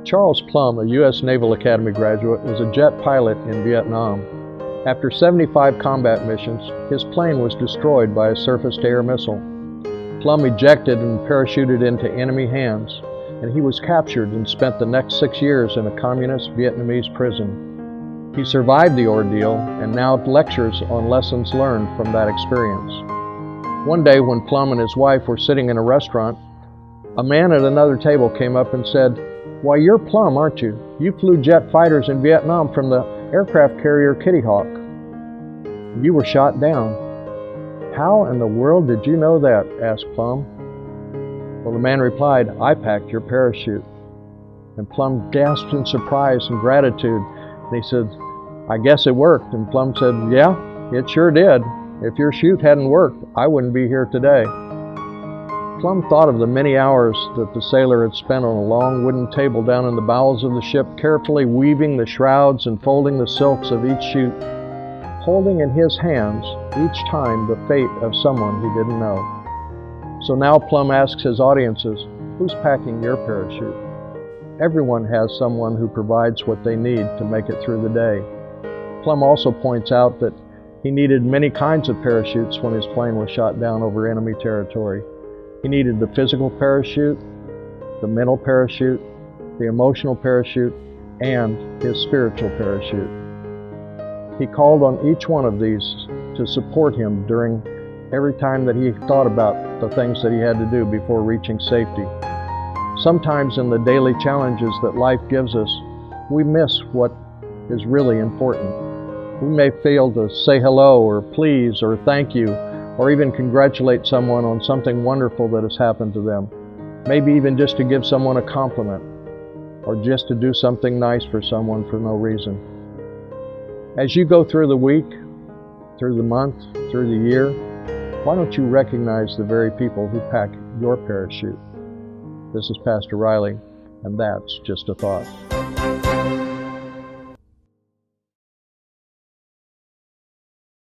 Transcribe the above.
Charles Plumb, a U.S. Naval Academy graduate, was a jet pilot in Vietnam. After 75 combat missions, his plane was destroyed by a surface-to-air missile. Plumb ejected and parachuted into enemy hands, and he was captured and spent the next 6 years in a communist Vietnamese prison. He survived the ordeal and now lectures on lessons learned from that experience. One day when Plumb and his wife were sitting in a restaurant, a man at another table came up and said, "Why, you're Plumb, aren't you? You flew jet fighters in Vietnam from the aircraft carrier Kitty Hawk. You were shot down." "How in the world did you know that?" asked Plumb. Well, the man replied, "I packed your parachute." And Plumb gasped in surprise and gratitude. And he said, "I guess it worked." And Plumb said, "Yeah, it sure did. If your chute hadn't worked, I wouldn't be here today." Plumb thought of the many hours that the sailor had spent on a long wooden table down in the bowels of the ship, carefully weaving the shrouds and folding the silks of each chute, holding in his hands each time the fate of someone he didn't know. So now Plumb asks his audiences, who's packing your parachute? Everyone has someone who provides what they need to make it through the day. Plumb also points out that he needed many kinds of parachutes when his plane was shot down over enemy territory. He needed the physical parachute, the mental parachute, the emotional parachute, and his spiritual parachute. He called on each one of these to support him during every time that he thought about the things that he had to do before reaching safety. Sometimes in the daily challenges that life gives us, we miss what is really important. We may fail to say hello or please or thank you, or even congratulate someone on something wonderful that has happened to them. Maybe even just to give someone a compliment, or just to do something nice for someone for no reason. As you go through the week, through the month, through the year, why don't you recognize the very people who pack your parachute? This is Pastor Riley, and that's just a thought.